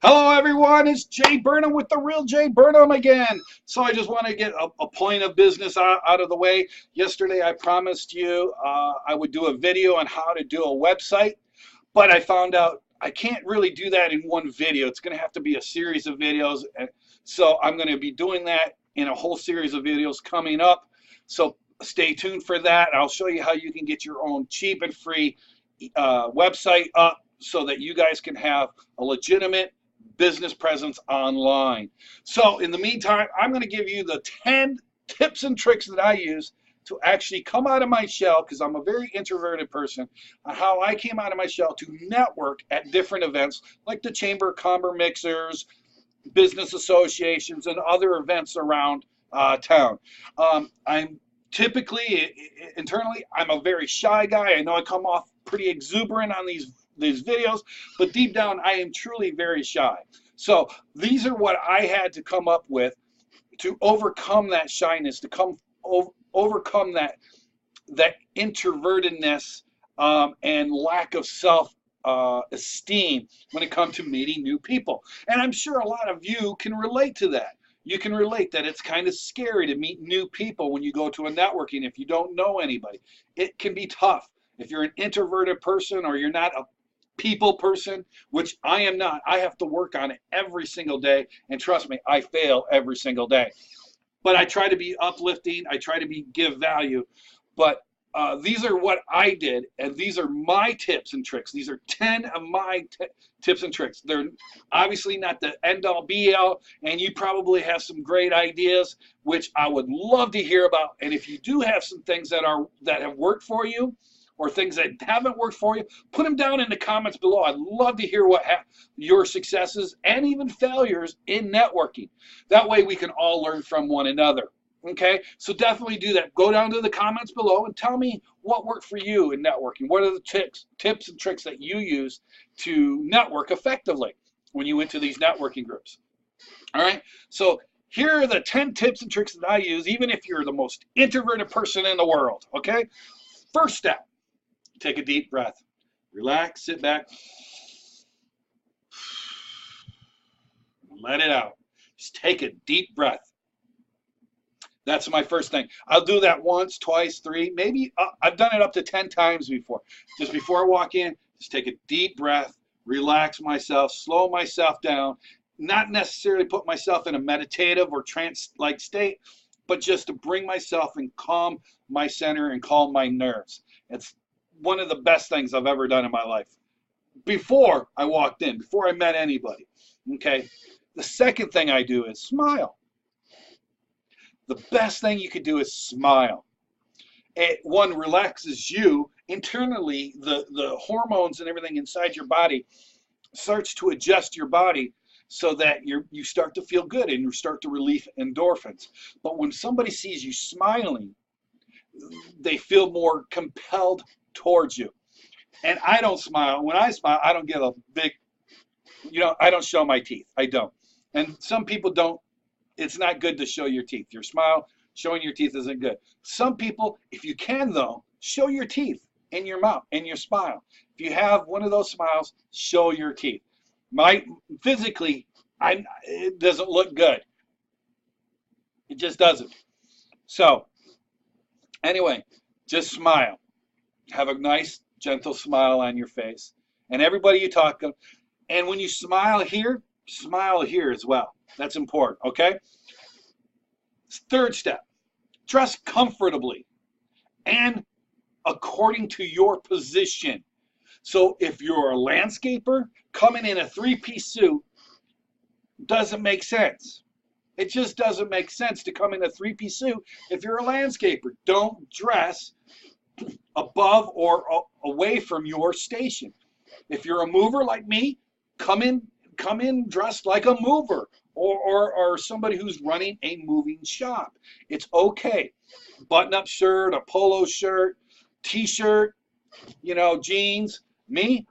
Hello, everyone. It's Jay Burnham with the Real Jay Burnham again. So I just want to get a point of business out of the way. Yesterday, I promised you I would do a video on how to do a website, but I found out I can't really do that in one video. It's going to have to be a series of videos. So I'm going to be doing that in a whole series of videos coming up. So stay tuned for that. I'll show you how you can get your own cheap and free website up so that you guys can have a legitimate business presence online. So in the meantime, I'm going to give you the 10 tips and tricks that I use to actually come out of my shell, because I'm a very introverted person, on how I came out of my shell to network at different events like the Chamber of Commerce mixers, business associations, and other events around town. I'm typically, internally, I'm a very shy guy. I know I come off pretty exuberant on these videos, but deep down, I am truly very shy. So these are what I had to come up with to overcome that shyness, to overcome that introvertedness and lack of self-esteem when it comes to meeting new people. And I'm sure a lot of you can relate to that. You can relate that it's kind of scary to meet new people when you go to a networking if you don't know anybody. It can be tough. If you're an introverted person or you're not a people person, which I am not, I have to work on it every single day. And trust me, I fail every single day. But I try to be uplifting. I try to give value. But these are what I did, and these are my tips and tricks. These are 10 of my tips and tricks. They're obviously not the end-all be-all, and you probably have some great ideas, which I would love to hear about. And if you do have some things that have worked for you, or things that haven't worked for you, put them down in the comments below. I'd love to hear what your successes and even failures in networking. That way we can all learn from one another. Okay, so definitely do that. Go down to the comments below and tell me what worked for you in networking. What are the tips and tricks that you use to network effectively when you went to these networking groups? All right, so here are the 10 tips and tricks that I use, even if you're the most introverted person in the world. Okay, first step. Take a deep breath. Relax, sit back. Let it out. Just take a deep breath. That's my first thing. I'll do that once, twice, three, maybe I've done it up to 10 times before. Just before I walk in, just take a deep breath, relax myself, slow myself down, not necessarily put myself in a meditative or trance-like state, but just to bring myself and calm my center and calm my nerves. It's one of the best things I've ever done in my life. Before I walked in, before I met anybody. Okay. The second thing I do is smile. The best thing you could do is smile. One relaxes you internally. The hormones and everything inside your body starts to adjust your body so that you start to feel good and you start to release endorphins. But when somebody sees you smiling, they feel more compelled towards you. And I don't smile. When I smile, I don't get a big, I don't show my teeth. I don't. And some people don't. It's not good to show your teeth. Your smile, showing your teeth isn't good. Some people, if you can though, show your teeth in your mouth and your smile. If you have one of those smiles, show your teeth. Physically, it doesn't look good. It just doesn't. So, anyway, just smile. Have a nice, gentle smile on your face. And everybody you talk to, and when you smile here as well. That's important, okay? Third step, dress comfortably and according to your position. So if you're a landscaper, coming in a three-piece suit doesn't make sense. It just doesn't make sense to come in a three-piece suit if you're a landscaper. Don't dress above or away from your station. If you're a mover like me, come in dressed like a mover or somebody who's running a moving shop. It's okay. Button-up shirt, a polo shirt, t-shirt, jeans. Me,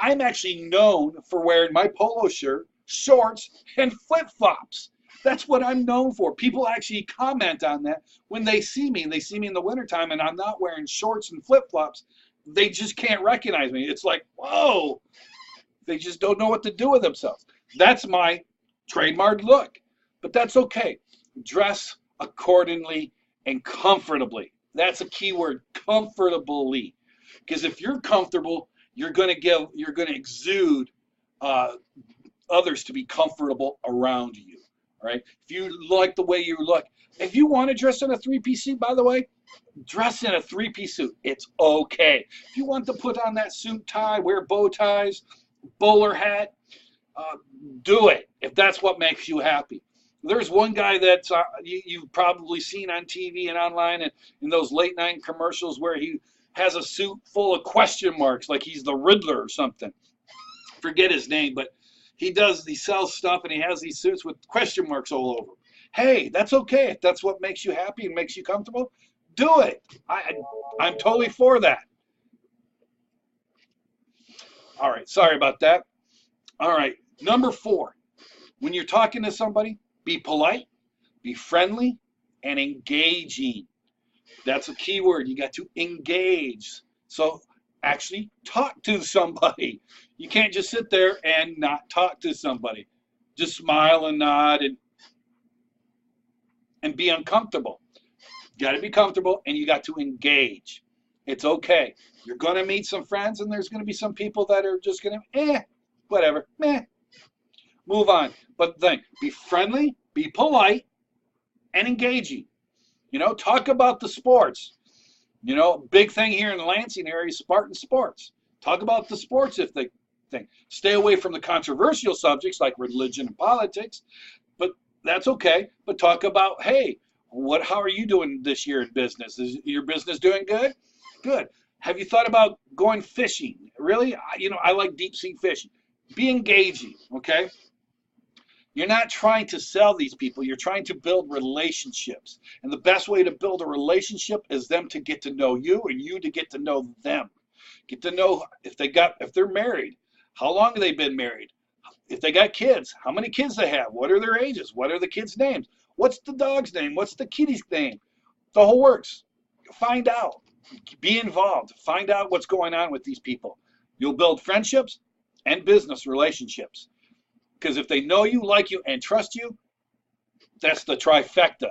I'm actually known for wearing my polo shirt, shorts, and flip-flops. That's what I'm known for. People actually comment on that when they see me, and they see me in the wintertime and I'm not wearing shorts and flip-flops. They just can't recognize me. It's like, whoa, They just don't know what to do with themselves. That's my trademark look, but that's okay. Dress accordingly and comfortably. That's a key word, comfortably. Because if you're comfortable, you're going to exude uh, others to be comfortable around you. All right. If you like the way you look, if you want to dress in a three-piece suit, by the way, dress in a three-piece suit. It's okay. If you want to put on that suit tie, wear bow ties, bowler hat, uh, do it if that's what makes you happy. There's one guy that you've probably seen on TV and online and in those late night commercials where he has a suit full of question marks, like he's the Riddler or something. Forget his name, but he sells stuff and he has these suits with question marks all over. Hey, that's okay if that's what makes you happy and makes you comfortable. Do it. I'm totally for that. All right, sorry about that. All right, number 4. When you're talking to somebody, be polite, be friendly, and engaging. That's a key word. You got to engage. So actually talk to somebody. You can't just sit there and not talk to somebody. Just smile and nod and be uncomfortable. You got to be comfortable and you got to engage. It's okay. You're going to meet some friends and there's going to be some people that are just going to, whatever, meh, move on. But then be friendly, be polite, and engaging. Talk about the sports. Big thing here in the Lansing area is Spartan sports. Talk about the sports if they think. Stay away from the controversial subjects like religion and politics, but that's okay. But talk about, hey, how are you doing this year in business? Is your business doing good? Good. Have you thought about going fishing? Really? I like deep sea fishing. Be engaging, okay? You're not trying to sell these people. You're trying to build relationships. And the best way to build a relationship is them to get to know you and you to get to know them. Get to know if they're married, how long have they been married? If they got kids, how many kids they have? What are their ages? What are the kids' names? What's the dog's name? What's the kitty's name? The whole works. Find out. Be involved. Find out what's going on with these people. You'll build friendships and business relationships. Because if they know you, like you, and trust you, that's the trifecta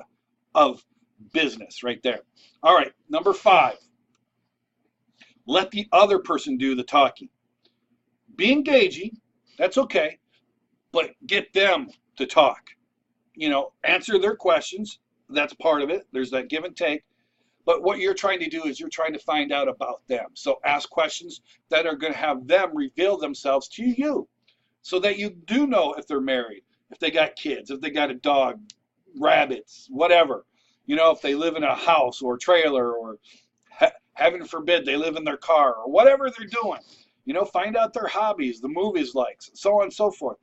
of business right there. All right, number 5. Let the other person do the talking. Be engaging, that's okay, but get them to talk. Answer their questions, that's part of it. There's that give and take. But what you're trying to do is you're trying to find out about them. So ask questions that are going to have them reveal themselves to you so that you do know if they're married, if they got kids, if they got a dog, rabbits, whatever. If they live in a house or trailer or heaven forbid they live in their car or whatever they're doing. Find out their hobbies, the movies likes, so on and so forth.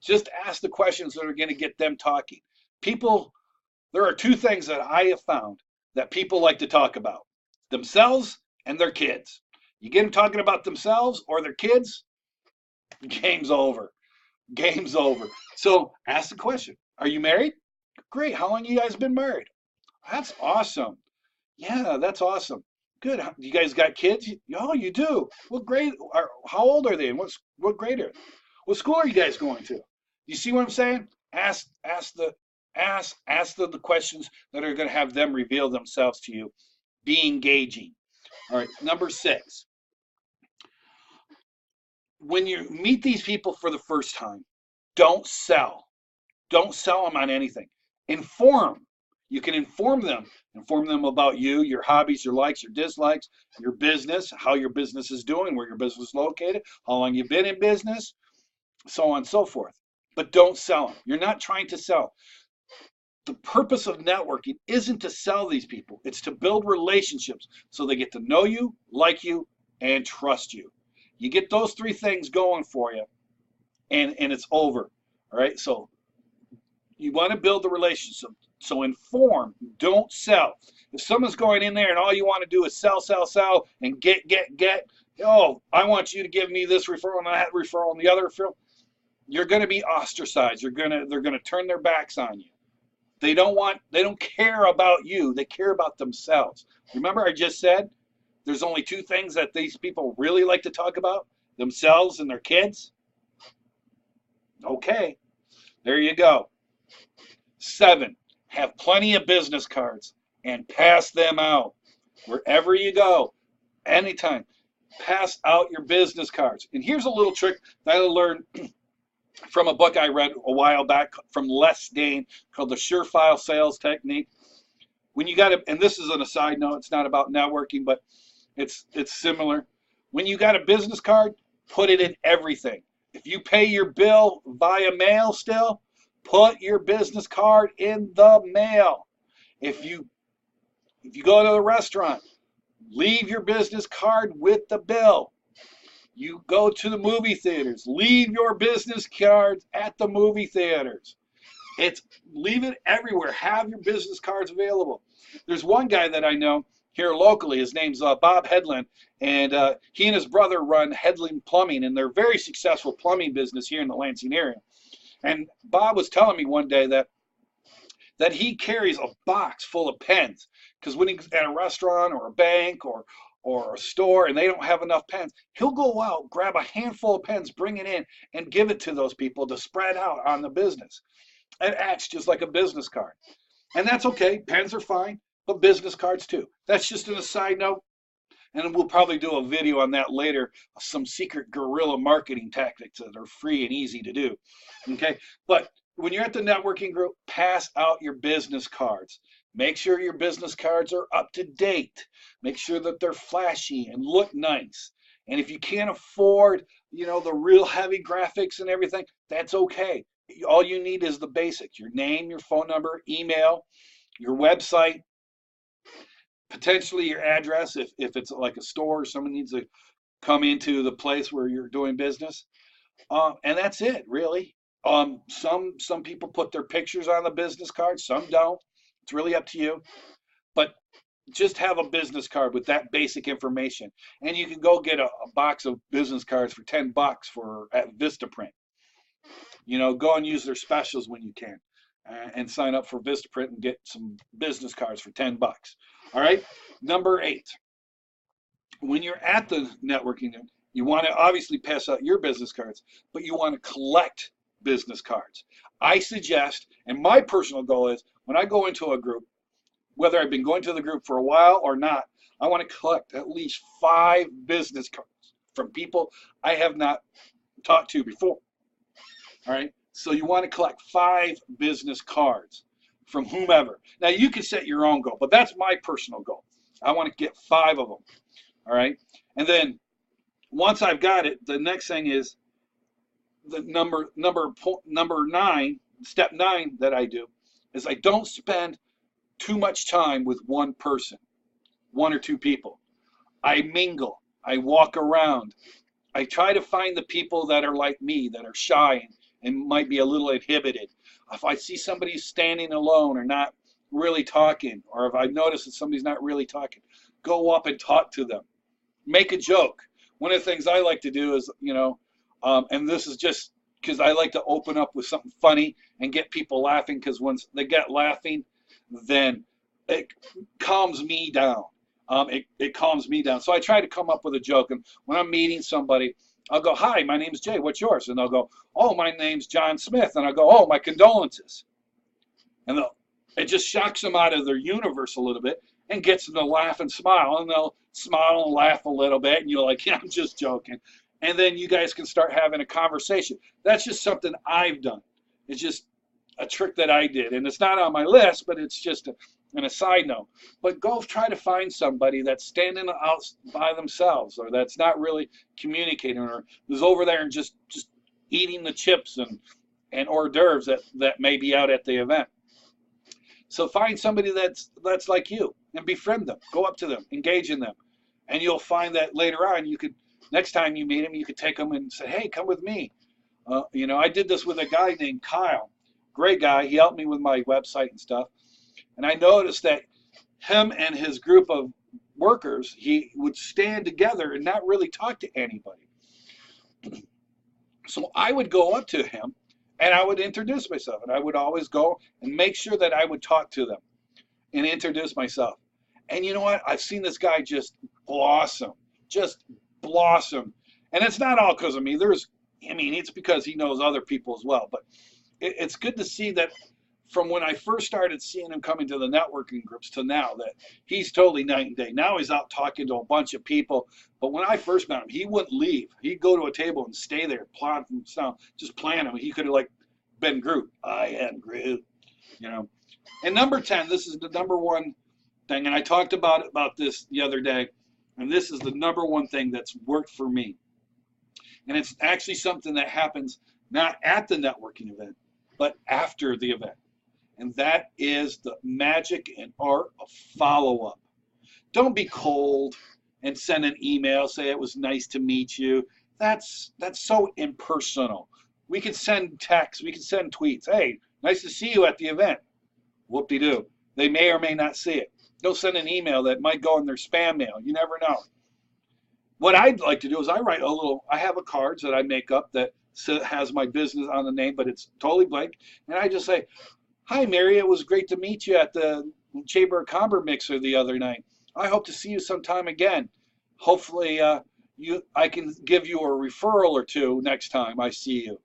Just ask the questions that are going to get them talking. There are 2 things that I have found that people like to talk about: themselves and their kids. You get them talking about themselves or their kids, game's over. Game's over. So ask the question: are you married? Great. How long you guys been married? That's awesome. Yeah, that's awesome. Good. You guys got kids? Oh, you do. What grade? How old are they? And what grade are they? What school are you guys going to? You see what I'm saying? Ask the questions that are going to have them reveal themselves to you. Be engaging. All right. Number 6. When you meet these people for the first time, don't sell. Don't sell them on anything. Inform. You can inform them. Inform them about you, your hobbies, your likes, your dislikes, your business, how your business is doing, where your business is located, how long you've been in business, so on and so forth. But don't sell them. You're not trying to sell. The purpose of networking isn't to sell these people. It's to build relationships so they get to know you, like you, and trust you. You get those 3 things going for you, and it's over. All right? So you want to build the relationship. So inform, don't sell. If someone's going in there and all you want to do is sell, and get, I want you to give me this referral and that referral and the other referral, you're going to be ostracized. They're going to turn their backs on you. They don't care about you. They care about themselves. Remember I just said there's only 2 things that these people really like to talk about: Themselves and their kids? Okay, there you go. 7, have plenty of business cards and pass them out. Wherever you go, anytime, pass out your business cards. And here's a little trick that I learned from a book I read a while back from Les Dane called The Surefire Sales Technique. When you got to, and this is on a side note, it's not about networking, but it's similar. When you got a business card, put it in everything. If you pay your bill via mail still, put your business card in the mail. If you go to the restaurant, leave your business card with the bill. You go to the movie theaters, leave your business cards at the movie theaters. Leave it everywhere. Have your business cards available. There's one guy that I know here locally. His name's Bob Headland, and he and his brother run Headland Plumbing, and they're a very successful plumbing business here in the Lansing area. And Bob was telling me one day that he carries a box full of pens, because when he's at a restaurant or a bank or a store and they don't have enough pens, he'll go out, grab a handful of pens, bring it in, and give it to those people to spread out on the business. It acts just like a business card. And that's okay. Pens are fine, but business cards too. That's just an aside note. And we'll probably do a video on that later, some secret guerrilla marketing tactics that are free and easy to do. Okay? But when you're at the networking group, pass out your business cards. Make sure your business cards are up to date. Make sure that they're flashy and look nice. And if you can't afford, the real heavy graphics and everything, that's okay. All you need is the basics: your name, your phone number, email, your website, potentially your address if it's like a store or someone needs to come into the place where you're doing business. And that's it, really. Some people put their pictures on the business card, some don't. It's really up to you. But just have a business card with that basic information. And you can go get a box of business cards for $10 at Vistaprint. Go and use their specials when you can, and sign up for Vistaprint and get some business cards for $10. All right. Number 8, when you're at the networking, you want to obviously pass out your business cards, but you want to collect business cards. I suggest, and my personal goal is, when I go into a group, whether I've been going to the group for a while or not, I want to collect at least 5 business cards from people I have not talked to before. All right, so you want to collect 5 business cards from whomever. Now you can set your own goal, but that's my personal goal. I want to get 5 of them. All right, and then once I've got it, the next thing is the number 9, step 9 that I do is I don't spend too much time with one person, 1 or 2 people. I mingle. I walk around. I try to find the people that are like me, that are shy and might be a little inhibited. If I see somebody standing alone or not really talking, or if I notice that somebody's not really talking, go up and talk to them. Make a joke. One of the things I like to do is, and this is just because I like to open up with something funny and get people laughing, because once they get laughing, then it calms me down. It calms me down. So I try to come up with a joke. And when I'm meeting somebody, I'll go, "Hi, my name's Jay. What's yours?" And they'll go, "Oh, my name's John Smith." And I'll go, "Oh, my condolences." And it just shocks them out of their universe a little bit and gets them to laugh and smile. And they'll smile and laugh a little bit. And you're like, "Yeah, I'm just joking." And then you guys can start having a conversation. That's just something I've done. It's just a trick that I did. And it's not on my list, but it's just an aside note. But go try to find somebody that's standing out by themselves, or that's not really communicating, or is over there and just eating the chips and hors d'oeuvres that may be out at the event. So find somebody that's like you and befriend them. Go up to them, engage in them. And you'll find that later on, next time you meet them, you could take them and say, "Hey, come with me." I did this with a guy named Kyle. Great guy. He helped me with my website and stuff. And I noticed that him and his group of workers, he would stand together and not really talk to anybody. So I would go up to him and I would introduce myself. And I would always go and make sure that I would talk to them and introduce myself. And you know what? I've seen this guy just blossom. And it's not all because of me. I mean, it's because he knows other people as well. But it's good to see that from when I first started seeing him coming to the networking groups to now, that he's totally night and day. Now he's out talking to a bunch of people. But when I first met him, he wouldn't leave. He'd go to a table and stay there, plot himself, just plan him. He could have like been Groot. I am Groot, you know. And number 10, this is the number one thing, and I talked about this the other day, and this is the number one thing that's worked for me. And it's actually something that happens not at the networking event, but after the event. And that is the magic and art of follow-up. Don't be cold and send an email, say it was nice to meet you. That's so impersonal. We can send texts, we can send tweets. Hey, nice to see you at the event. Whoop-de-doo. They may or may not see it. They'll send an email that might go in their spam mail. You never know. What I'd like to do is I have a cards that I make up that has my business on the name, but it's totally blank. And I just say, hi, Mary, it was great to meet you at the Chamber of Commerce mixer the other night. I hope to see you sometime again. Hopefully I can give you a referral or two next time I see you.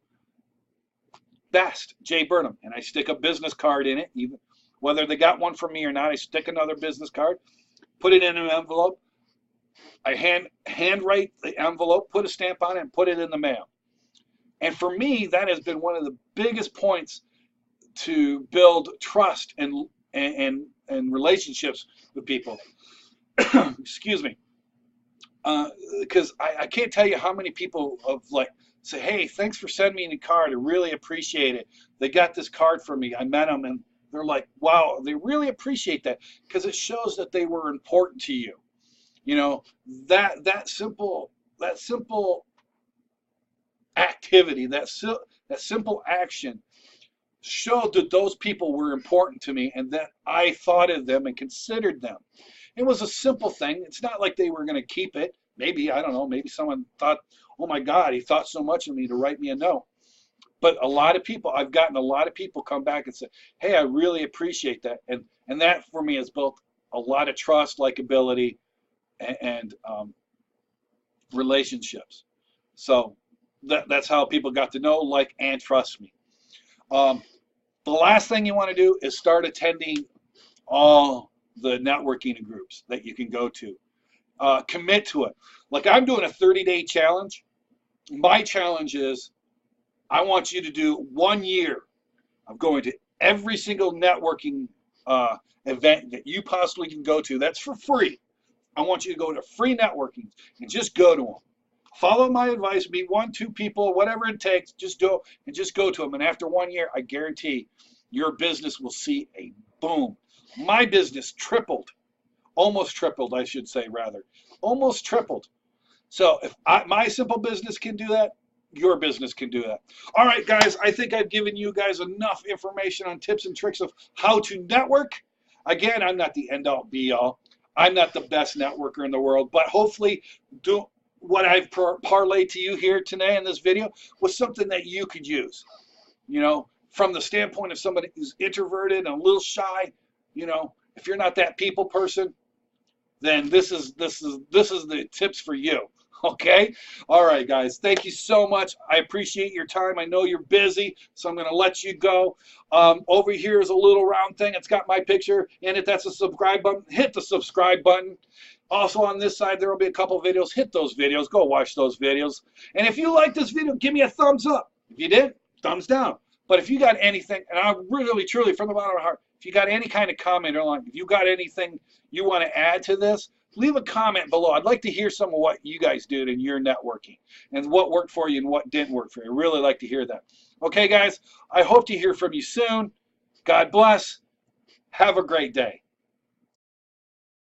Best, Jay Burnham. And I stick a business card in it, even whether they got one from me or not. I stick another business card, put it in an envelope. I handwrite the envelope, put a stamp on it, and put it in the mail. And for me, that has been one of the biggest points to build trust and relationships with people. Excuse me. Because I can't tell you how many people say, hey, thanks for sending me the card. I really appreciate it. They got this card for me. I met them, and they're like, wow, they really appreciate that because it shows that they were important to you. You know, that simple activity, that simple action showed that those people were important to me and that I thought of them and considered them. It was a simple thing. It's not like they were going to keep it. Maybe, I don't know, maybe someone thought, oh my God, he thought so much of me to write me a note. But I've gotten a lot of people come back and say, hey, I really appreciate that. And that for me has built a lot of trust, likability, and relationships. So that's how people got to know, like, and trust me. The last thing you want to do is start attending all the networking groups that you can go to. Commit to it. Like, I'm doing a 30-day challenge. My challenge is I want you to do 1 year of going to every single networking event that you possibly can go to. That's for free. I want you to go to free networking and just go to them. Follow my advice, meet 1, 2 people, whatever it takes, just do it and just go to them. And after 1 year, I guarantee your business will see a boom. My business tripled, almost tripled, I should say, rather. Almost tripled. So if my simple business can do that, your business can do that. All right, guys, I think I've given you guys enough information on tips and tricks of how to network. Again, I'm not the end-all, be-all. I'm not the best networker in the world, but hopefully what I've parlayed to you here today in this video was something that you could use. You know, from the standpoint of somebody who's introverted and a little shy, you know, if you're not that people person, then this is the tips for you. Okay? All right, guys. Thank you so much. I appreciate your time. I know you're busy, so I'm going to let you go. Over here is a little round thing. It's got my picture in it. That's a subscribe button. Hit the subscribe button. Also on this side, there will be a couple videos. Hit those videos. Go watch those videos. And if you like this video, give me a thumbs up. If you did, thumbs down. But if you got anything, and I really, truly, from the bottom of my heart, if you got any kind of comment or like, if you got anything you want to add to this, leave a comment below. I'd like to hear some of what you guys did in your networking and what worked for you and what didn't work for you. I really like to hear that. Okay, guys, I hope to hear from you soon. God bless. Have a great day.